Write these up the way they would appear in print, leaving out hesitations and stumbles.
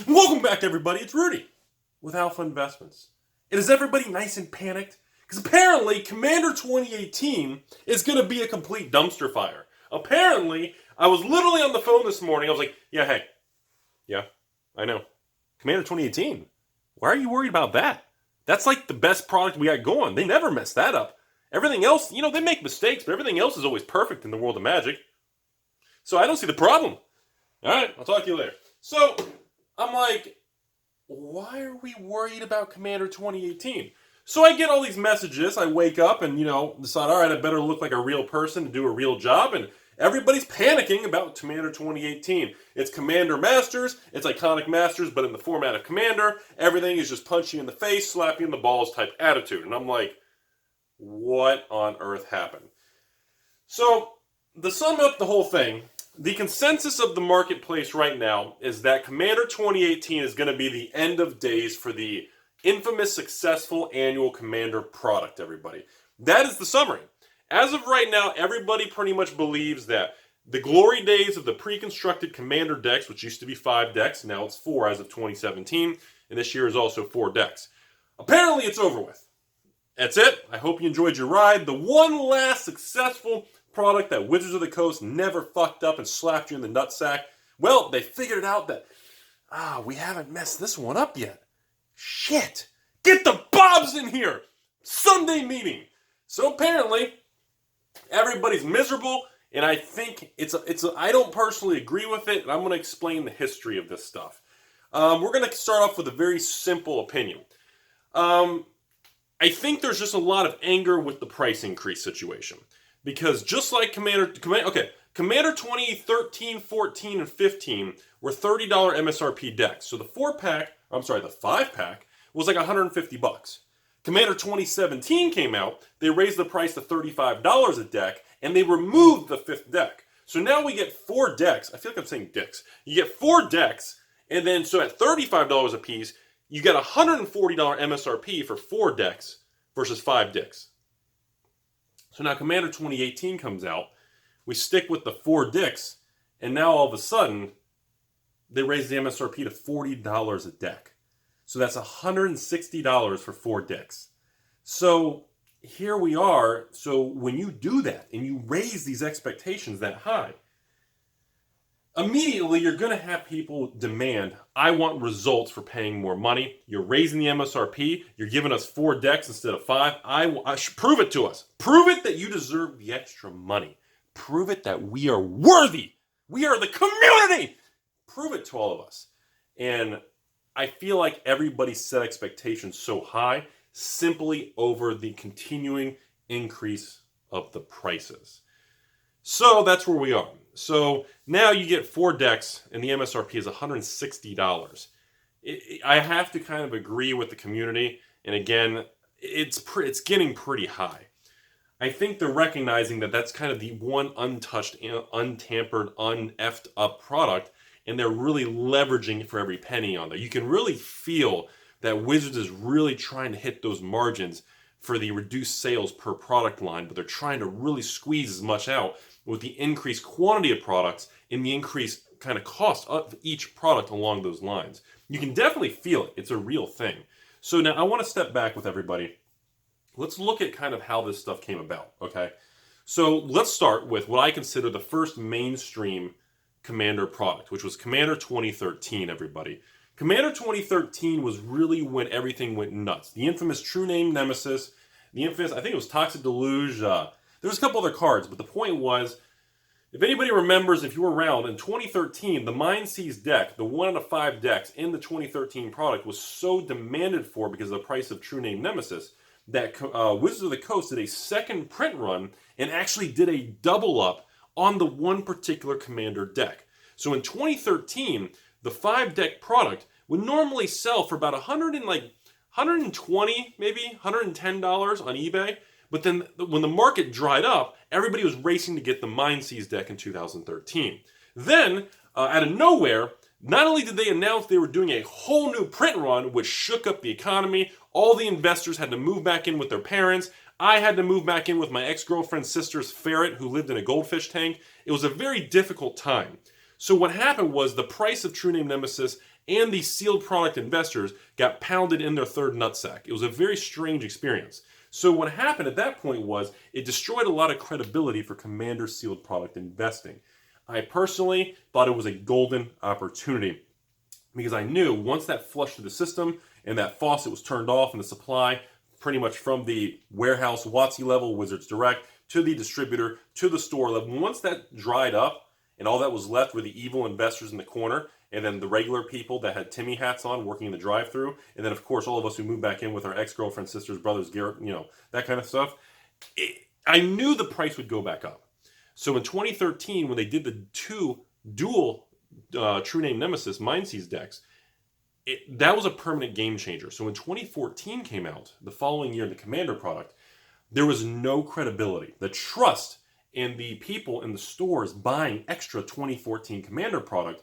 Welcome back, everybody. It's Rudy with Alpha Investments. And is everybody nice and panicked? Because apparently, Commander 2018 is going to be a complete dumpster fire. Apparently, I was literally on the phone this morning. I was like, yeah, I know. Commander 2018? Why are you worried about that? That's like the best product we got going. They never mess that up. Everything else, they make mistakes, but everything else is always perfect in the world of Magic. So I don't see the problem. All right, I'll talk to you later. So I'm like, why are we worried about Commander 2018? So I get all these messages. I wake up and, decide, all right, I better look like a real person to do a real job. And everybody's panicking about Commander 2018. It's Commander Masters. It's Iconic Masters, but in the format of Commander. Everything is just punch you in the face, slap you in the balls type attitude. And I'm like, what on earth happened? So to sum up the whole thing, the consensus of the marketplace right now is that Commander 2018 is going to be the end of days for the infamous successful annual Commander product, everybody. That is the summary. As of right now, everybody pretty much believes that the glory days of the pre-constructed Commander decks, which used to be 5 decks, now it's 4 as of 2017, and this year is also 4 decks. Apparently it's over with. That's it. I hope you enjoyed your ride. The one last successful product that Wizards of the Coast never fucked up and slapped you in the nutsack. Well, they figured it out that, we haven't messed this one up yet. Shit. Get the Bobs in here. Sunday meeting. So apparently, everybody's miserable, and I think I don't personally agree with it, and I'm going to explain the history of this stuff. We're going to start off with a very simple opinion. I think there's just a lot of anger with the price increase situation. Because just like Commander 2013, 14, and 15 were $30 MSRP decks. So the 5-pack was like $150. Commander 2017 came out, they raised the price to $35 a deck, and they removed the 5th deck. So now we get 4 decks. I feel like I'm saying dicks. You get 4 decks, and then so at $35 a piece, you get $140 MSRP for 4 decks versus 5 decks. So now Commander 2018 comes out, we stick with the 4 decks, and now all of a sudden, they raise the MSRP to $40 a deck. So that's $160 for 4 decks. So here we are. So when you do that, and you raise these expectations that high, immediately you're going to have people demand, I want results for paying more money. You're raising the MSRP. You're giving us 4 decks instead of 5. I should prove it to us. Prove it that you deserve the extra money. Prove it that we are worthy. We are the community. Prove it to all of us. And I feel like everybody set expectations so high simply over the continuing increase of the prices. So that's where we are. So now you get 4 decks and the MSRP is $160. I have to kind of agree with the community. And again, it's getting pretty high. I think they're recognizing that that's kind of the one untouched, untampered, uneffed up product. And they're really leveraging for every penny on there. You can really feel that Wizards is really trying to hit those margins for the reduced sales per product line. But they're trying to really squeeze as much out with the increased quantity of products and the increased kind of cost of each product along those lines. You can definitely feel it. It's a real thing. So now I want to step back with everybody. Let's look at kind of how this stuff came about, okay? So let's start with what I consider the first mainstream Commander product, which was Commander 2013, everybody. Commander 2013 was really when everything went nuts. The infamous True Name Nemesis, the infamous, I think it was Toxic Deluge, there was a couple other cards, but the point was, if anybody remembers, if you were around, in 2013, the Mind Seize deck, the 1 out of 5 decks in the 2013 product was so demanded for because of the price of True Name Nemesis that Wizards of the Coast did a second print run and actually did a double up on the one particular Commander deck. So in 2013, the 5 deck product would normally sell for about $120, maybe $110 on eBay. But then when the market dried up, everybody was racing to get the Mind Seize deck in 2013. Then, out of nowhere, not only did they announce they were doing a whole new print run, which shook up the economy, all the investors had to move back in with their parents. I had to move back in with my ex-girlfriend's sister's ferret who lived in a goldfish tank. It was a very difficult time. So what happened was the price of True Name Nemesis and the sealed product investors got pounded in their third nutsack. It was a very strange experience. So what happened at that point was it destroyed a lot of credibility for Commander sealed product investing. I personally thought it was a golden opportunity because I knew once that flushed through the system and that faucet was turned off and the supply pretty much from the warehouse WotC level, Wizards Direct, to the distributor, to the store level, once that dried up and all that was left were the evil investors in the corner, and then the regular people that had Timmy hats on working in the drive-thru, and then of course all of us who moved back in with our ex-girlfriends, sisters, brothers, that kind of stuff. I knew the price would go back up. So in 2013, when they did the two dual True Name Nemesis Mindseize decks, that was a permanent game changer. So when 2014 came out, the following year, the Commander product, there was no credibility. The trust in the people in the stores buying extra 2014 Commander product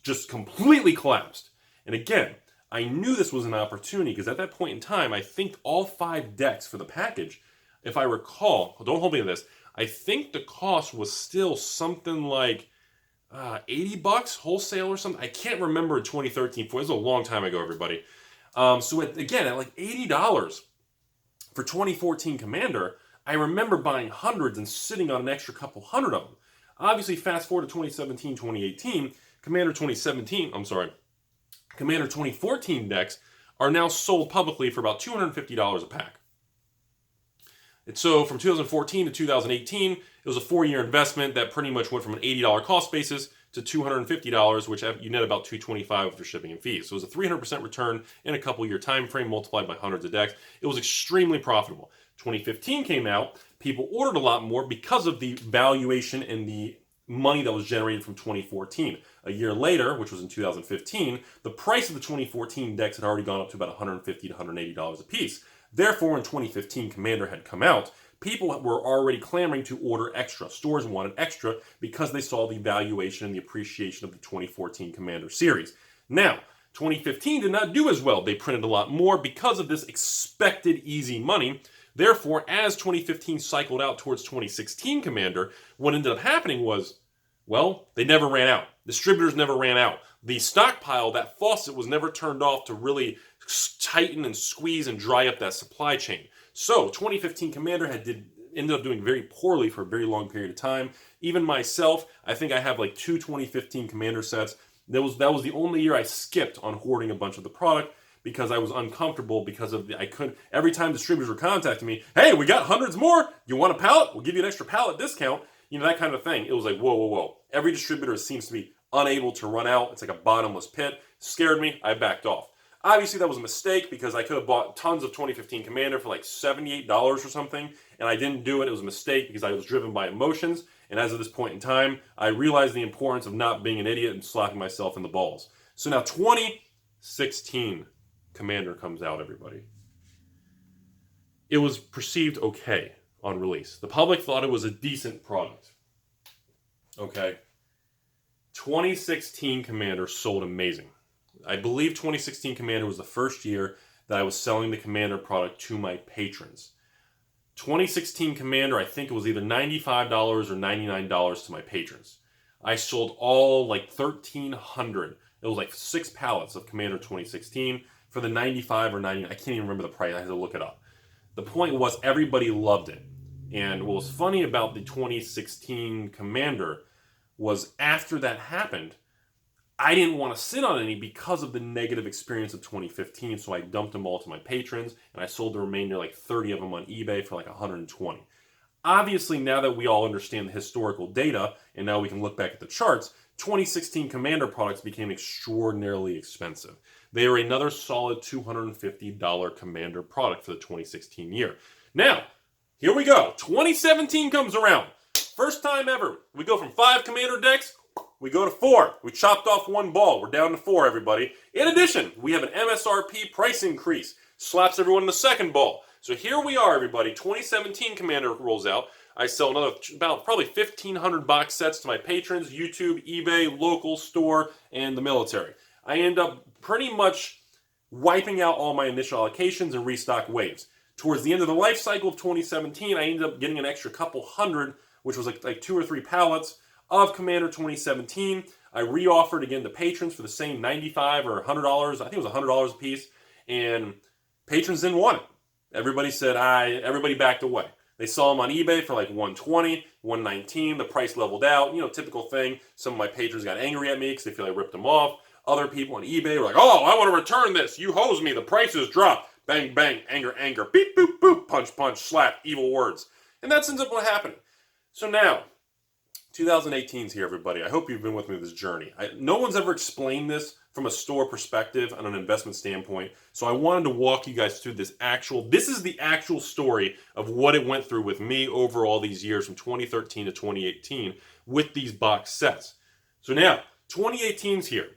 just completely collapsed. And again, I knew this was an opportunity because at that point in time, I think all 5 decks for the package, if I recall, don't hold me to this, I think the cost was still something like $80 wholesale or something. I can't remember in 2013. It was a long time ago, everybody. So at like $80 for 2014 Commander, I remember buying hundreds and sitting on an extra couple hundred of them. Obviously, fast forward to 2017, 2018, Commander 2014 decks are now sold publicly for about $250 a pack. And so from 2014 to 2018, it was a 4-year investment that pretty much went from an $80 cost basis to $250, which you net about $225 for shipping and fees. So it was a 300% return in a couple-year time frame multiplied by hundreds of decks. It was extremely profitable. 2015 came out. People ordered a lot more because of the valuation and the money that was generated from 2014. A year later, which was in 2015, the price of the 2014 decks had already gone up to about $150 to $180 a piece. Therefore, when 2015 Commander had come out, people were already clamoring to order extra. Stores wanted extra because they saw the valuation and the appreciation of the 2014 Commander series. Now, 2015 did not do as well. They printed a lot more because of this expected easy money. Therefore, as 2015 cycled out towards 2016 Commander, what ended up happening was, well, they never ran out. Distributors never ran out. The stockpile, that faucet, was never turned off to really tighten and squeeze and dry up that supply chain. So 2015 Commander ended up doing very poorly for a very long period of time. Even myself, I think I have like 2 2015 Commander sets. That was the only year I skipped on hoarding a bunch of the product because I was uncomfortable because of every time distributors were contacting me, hey, we got hundreds more. You want a pallet? We'll give you an extra pallet discount. That kind of thing. It was like, whoa, whoa, whoa. Every distributor seems to be unable to run out. It's like a bottomless pit. Scared me. I backed off. Obviously, that was a mistake because I could have bought tons of 2015 Commander for like $78 or something, and I didn't do it. It was a mistake because I was driven by emotions, and as of this point in time, I realized the importance of not being an idiot and slapping myself in the balls. So now 2016 Commander comes out, everybody. It was perceived okay on release. The public thought it was a decent product. Okay. 2016 Commander sold amazing. I believe 2016 Commander was the first year that I was selling the Commander product to my patrons. 2016 Commander, I think it was either $95 or $99 to my patrons. I sold all like 1,300. It was like 6 pallets of Commander 2016 for the $95 or $99. I can't even remember the price. I had to look it up. The point was everybody loved it. And what was funny about the 2016 Commander was after that happened, I didn't want to sit on any because of the negative experience of 2015, so I dumped them all to my patrons, and I sold the remainder, like 30 of them on eBay for like 120. Obviously, now that we all understand the historical data, and now we can look back at the charts, 2016 Commander products became extraordinarily expensive. They are another solid $250 Commander product for the 2016 year. Now, here we go. 2017 comes around. First time ever. We go from 5 Commander decks, we go to 4. We chopped off 1 ball. We're down to 4, everybody. In addition, we have an MSRP price increase. Slaps everyone in the second ball. So here we are, everybody. 2017 Commander rolls out. I sell about probably 1,500 box sets to my patrons, YouTube, eBay, local store, and the military. I end up pretty much wiping out all my initial allocations and restock waves. Towards the end of the life cycle of 2017, I ended up getting an extra couple hundred, which was like 2 or 3 pallets of Commander 2017. I re-offered again to patrons for the same $95 or $100. I think it was $100 a piece. And patrons didn't want it. Everybody said, everybody backed away. They saw them on eBay for like $120, $119. The price leveled out. You know, typical thing. Some of my patrons got angry at me because they feel I ripped them off. Other people on eBay were like, oh, I want to return this. You hose me. The prices dropped. Bang, bang, anger, anger. Beep, boop, boop. Punch, punch, slap. Evil words. And that's ends up what happened. So now, 2018 is here, everybody. I hope you've been with me this journey. No one's ever explained this from a store perspective and an investment standpoint. So I wanted to walk you guys through this is the actual story of what it went through with me over all these years from 2013 to 2018 with these box sets. So now, 2018's here.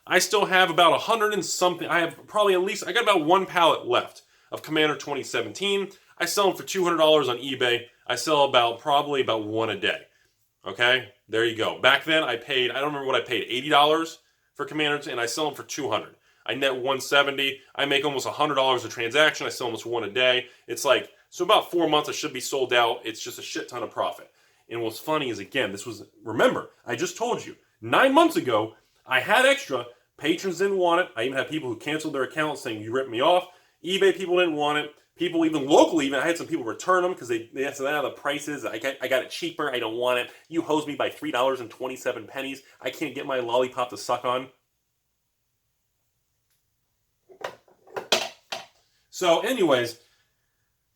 I still have about 100 and something. I got about one pallet left of Commander 2017. I sell them for $200 on eBay. I sell probably about one a day. Okay, there you go. Back then, I don't remember what I paid, $80 for Commanders, and I sell them for $200. I net $170. I make almost $100 a transaction. I sell almost one a day. It's like, so about 4 months, I should be sold out. It's just a shit ton of profit. And what's funny is, again, remember, I just told you, 9 months ago, I had extra. Patrons didn't want it. I even had people who canceled their accounts saying, you ripped me off. eBay people didn't want it. People even locally, I had some people return them because they said, the prices, I got it cheaper, I don't want it. You hosed me by $3.27. I can't get my lollipop to suck on. So anyways,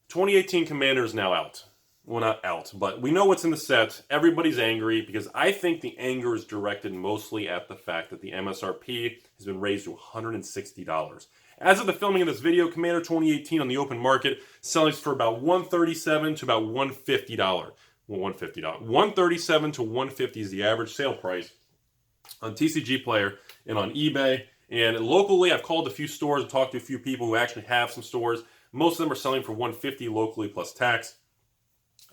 2018 Commander is now out. Well, not out, but we know what's in the set. Everybody's angry because I think the anger is directed mostly at the fact that the MSRP has been raised to $160. As of the filming of this video, Commander 2018 on the open market selling for about $137 to about $150. Well, $150. $137 to $150 is the average sale price on TCG Player and on eBay. And locally, I've called a few stores and talked to a few people who actually have some stores. Most of them are selling for $150 locally plus tax.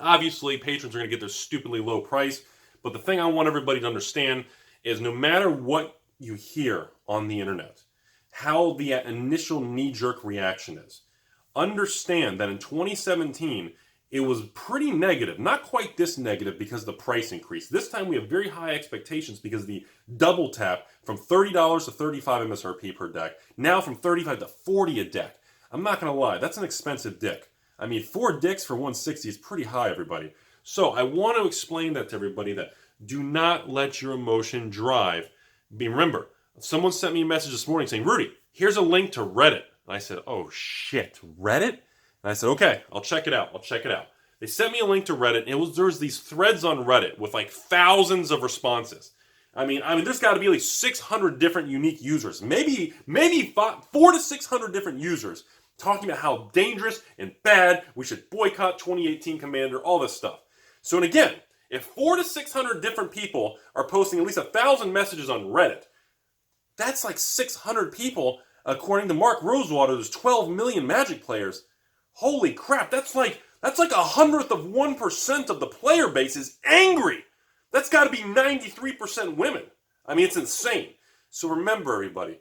Obviously, patrons are going to get their stupidly low price. But the thing I want everybody to understand is no matter what you hear on the internet, how the initial knee-jerk reaction is, understand that in 2017, it was pretty negative. Not quite this negative because of the price increase. This time we have very high expectations because of the double tap from $30 to $35 MSRP per deck. Now from $35 to $40 a deck. I'm not going to lie, that's an expensive deck. I mean, 4 decks for $160 is pretty high, everybody. So I want to explain that to everybody, that do not let your emotion drive. Remember, someone sent me a message this morning saying, Rudy, here's a link to Reddit. And I said, oh shit, Reddit? And I said, okay, I'll check it out. They sent me a link to Reddit, and there's these threads on Reddit with like thousands of responses. I mean, there's got to be like 600 different unique users. Maybe 400 to 600 different users talking about how dangerous and bad we should boycott 2018 Commander, all this stuff. So, and again, if 400 to 600 different people are posting at least 1,000 messages on Reddit, that's like 600 people. According to Mark Rosewater, there's 12 million Magic players. Holy crap, that's like 1/100% of the player base is angry. That's got to be 93% women. I mean, it's insane. So remember, everybody,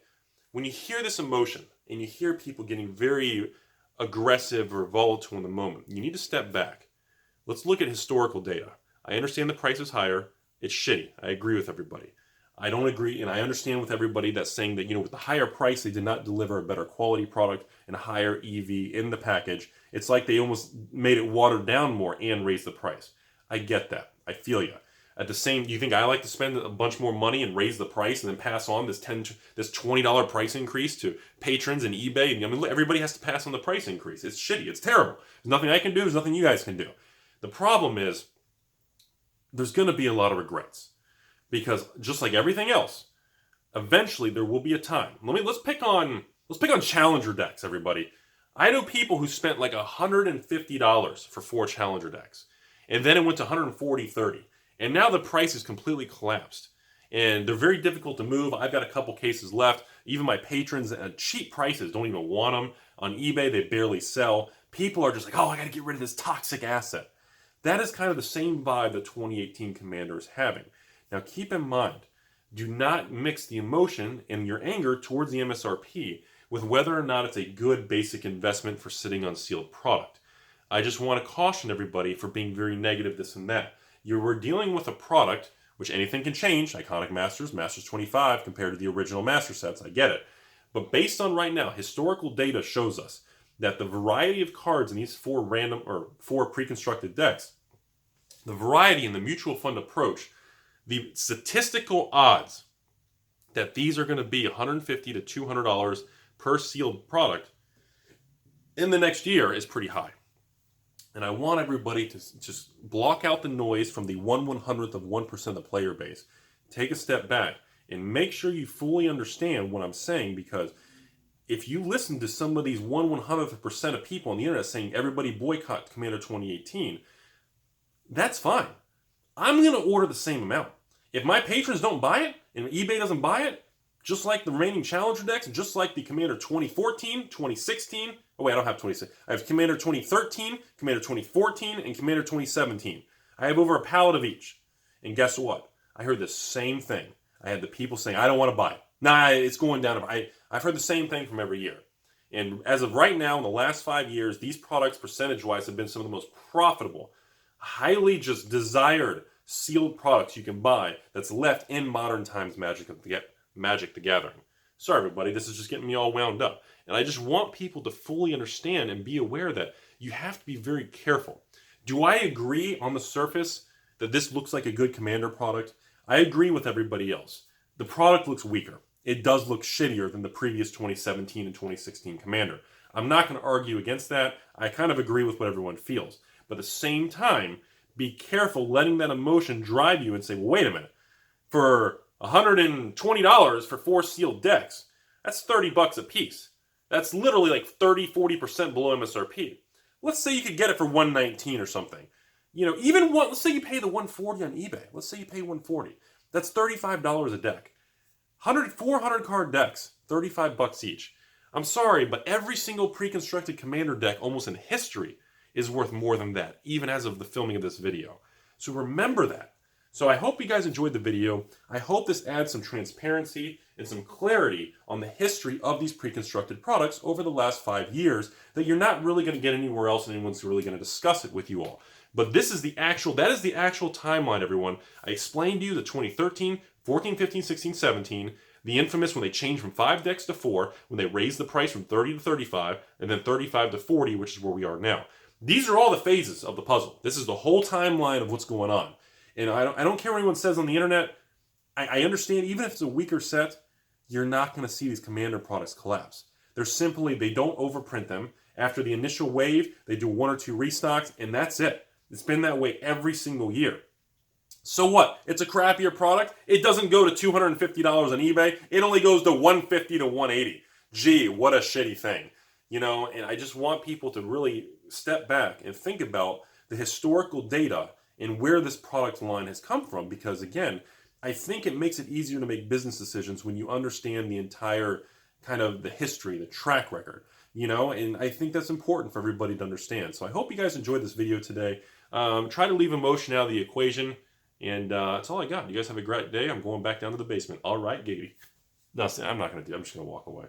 when you hear this emotion and you hear people getting very aggressive or volatile in the moment, you need to step back. Let's look at historical data. I understand the price is higher. It's shitty. I agree with everybody. I don't agree, and I understand with everybody that's saying that, with the higher price, they did not deliver a better quality product and a higher EV in the package. It's like they almost made it watered down more and raised the price. I get that. I feel you. At the same, do you think I like to spend a bunch more money and raise the price and then pass on this $20 price increase to patrons and eBay? I mean, everybody has to pass on the price increase. It's shitty. It's terrible. There's nothing I can do. There's nothing you guys can do. The problem is there's going to be a lot of regrets. Because just like everything else, eventually there will be a time. Let's pick on Challenger decks, everybody. I know people who spent like $150 for 4 Challenger decks. And then it went to $140, $30. And now the price is completely collapsed. And they're very difficult to move. I've got a couple cases left. Even my patrons at cheap prices don't even want them. On eBay, they barely sell. People are just like, oh, I got to get rid of this toxic asset. That is kind of the same vibe that 2018 Commander is having. Now keep in mind, do not mix the emotion and your anger towards the MSRP with whether or not it's a good basic investment for sitting on sealed product. I just want to caution everybody for being very negative, this and that. You were dealing with a product which anything can change. Iconic Masters, Masters 25 compared to the original Master sets. I get it. But based on right now, historical data shows us that the variety of cards in these four pre-constructed decks, the variety in the mutual fund approach, the statistical odds that these are going to be $150 to $200 per sealed product in the next year is pretty high. And I want everybody to just block out the noise from the 1/100th of 1% of the player base. Take a step back and make sure you fully understand what I'm saying, because if you listen to some of these 1/100th% of people on the internet saying everybody boycott Commander 2018, that's fine. I'm going to order the same amount. If my patrons don't buy it and eBay doesn't buy it, just like the remaining Challenger decks, just like the Commander 2014, 2016, oh wait, I don't have 26. I have Commander 2013, Commander 2014, and Commander 2017. I have over a pallet of each. And guess what? I heard the same thing. I had the people saying, I don't want to buy it. Nah, it's going down. I've heard the same thing from every year. And as of right now, in the last 5 years, these products, percentage-wise, have been some of the most profitable, highly just desired sealed products you can buy that's left in modern times Magic the Gathering. Sorry, everybody, this is just getting me all wound up. And I just want people to fully understand and be aware that you have to be very careful. Do I agree on the surface that this looks like a good Commander product? I agree with everybody else. The product looks weaker. It does look shittier than the previous 2017 and 2016 Commander. I'm not going to argue against that. I kind of agree with what everyone feels. But at the same time, be careful letting that emotion drive you and say, well, wait a minute. For $120 for 4 sealed decks, that's $30 a piece. That's literally like 30-40% below MSRP. Let's say you could get it for $119 or something. You know, let's say you pay the $140 on eBay. Let's say you pay $140. That's $35 a deck. 400 card decks, $35 each. I'm sorry, but every single pre-constructed Commander deck almost in history is worth more than that, even as of the filming of this video. So remember that. So I hope you guys enjoyed the video. I hope this adds some transparency and some clarity on the history of these pre-constructed products over the last 5 years that you're not really going to get anywhere else and anyone's really going to discuss it with you all. But that is the actual timeline, everyone. I explained to you the 2013, 14, 15, 16, 17, the infamous when they changed from 5 decks to 4, when they raised the price from 30 to 35, and then 35 to 40, which is where we are now. These are all the phases of the puzzle. This is the whole timeline of what's going on. And I don't care what anyone says on the internet. I understand, even if it's a weaker set, you're not going to see these Commander products collapse. They don't overprint them. After the initial wave, they do 1 or 2 restocks, and that's it. It's been that way every single year. So what? It's a crappier product? It doesn't go to $250 on eBay. It only goes to $150 to $180. Gee, what a shitty thing. You know, and I just want people to really step back and think about the historical data and where this product line has come from, because again, I think it makes it easier to make business decisions when you understand the entire kind of the history, the track record, you know, and I think that's important for everybody to understand. So I hope you guys enjoyed this video today. Try to leave emotion out of the equation, and that's all I got. You guys have a great day. I'm going back down to the basement. All right, giggity. No, I'm not going to do it. I'm just going to walk away.